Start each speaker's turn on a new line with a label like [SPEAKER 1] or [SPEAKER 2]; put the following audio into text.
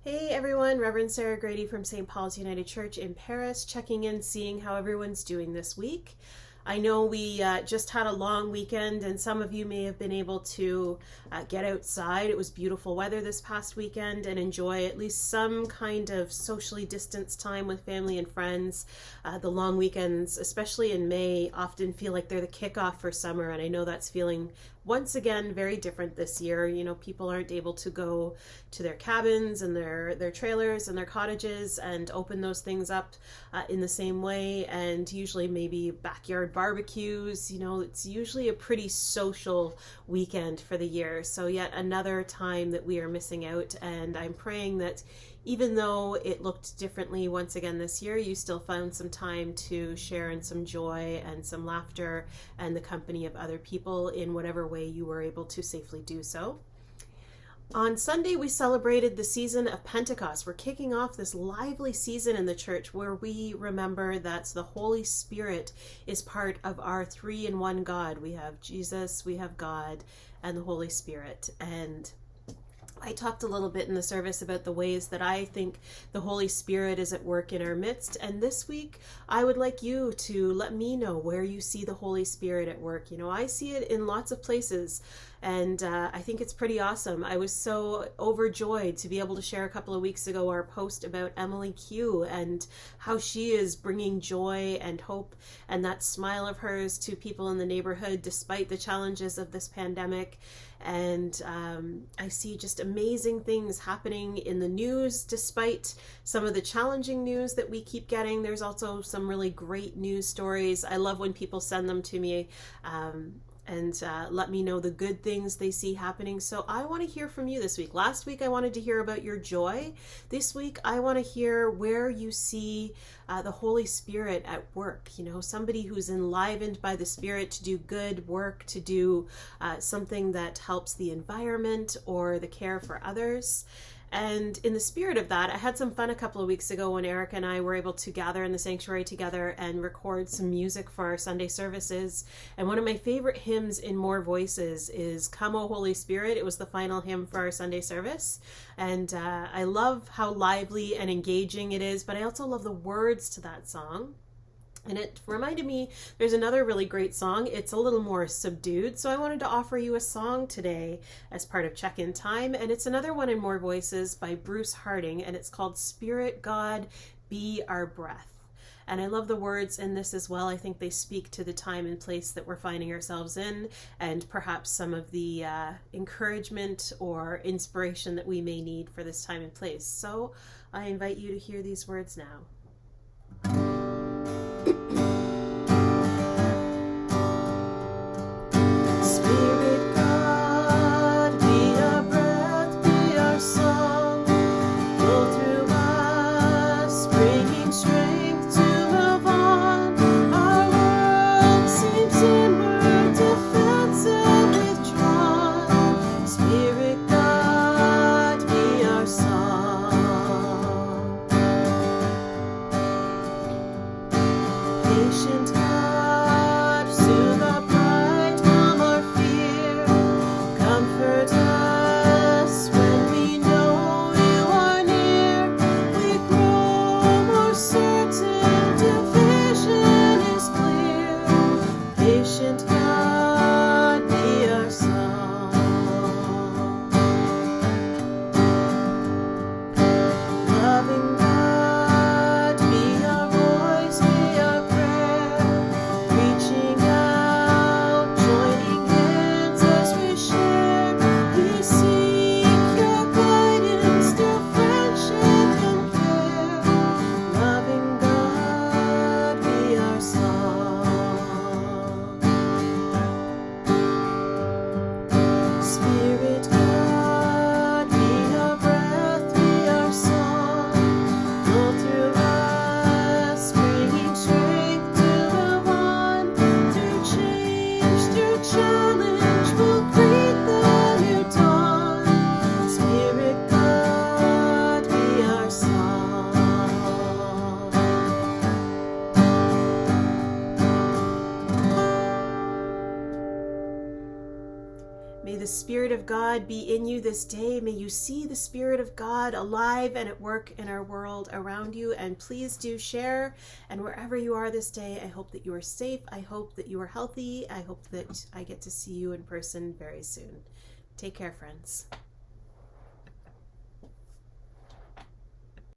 [SPEAKER 1] Hey everyone, Reverend Sarah Grady from St. Paul's United Church in Paris, checking in, seeing how everyone's doing this week. I know we just had a long weekend, and some of you may have been able to get outside. It was beautiful weather this past weekend, and enjoy at least some kind of socially distanced time with family and friends. The long weekends, especially in May, often feel like they're the kickoff for summer, and I know that's feeling once again very different this year. You know, people aren't able to go to their cabins and their trailers and their cottages and open those things up in the same way, and usually maybe backyard barbecues. You know, it's usually a pretty social weekend for the year, so yet another time that we are missing out. And I'm praying that even though it looked differently once again this year, you still found some time to share in some joy and some laughter and the company of other people in whatever way you were able to safely do so. On Sunday, we celebrated the season of Pentecost. We're kicking off this lively season in the church where we remember that the Holy Spirit is part of our three-in-one God. We have Jesus, we have God, and the Holy Spirit. And I talked a little bit in the service about the ways that I think the Holy Spirit is at work in our midst. And this week, I would like you to let me know where you see the Holy Spirit at work. You know, I see it in lots of places, and I think it's pretty awesome. I was so overjoyed to be able to share a couple of weeks ago our post about Emily Q and how she is bringing joy and hope and that smile of hers to people in the neighborhood despite the challenges of this pandemic. And I see just amazing things happening in the news despite some of the challenging news that we keep getting. There's also some really great news stories. I love when people send them to me and let me know the good things they see happening. So I want to hear from you this week. Last week I wanted to hear about your joy. This week I want to hear where you see the Holy Spirit at work. You know, somebody who's enlivened by the Spirit to do good work, to do something that helps the environment or the care for others. And in the spirit of that, I had some fun a couple of weeks ago when Eric and I were able to gather in the sanctuary together and record some music for our Sunday services. And one of my favorite hymns in More Voices is Come, O Holy Spirit. It was the final hymn for our Sunday service. And I love how lively and engaging it is, but I also love the words to that song. And it reminded me, there's another really great song. It's a little more subdued, so I wanted to offer you a song today as part of Check-In Time, and it's another one in More Voices by Bruce Harding, and it's called Spirit God, Be Our Breath. And I love the words in this as well. I think they speak to the time and place that we're finding ourselves in, and perhaps some of the encouragement or inspiration that we may need for this time and place. So I invite you to hear these words now. of God be in you this day. May you see the Spirit of God alive and at work in our world around you. And please do share. And wherever you are this day, I hope that you are safe. I hope that you are healthy. I hope that I get to see you in person very soon. Take care, friends.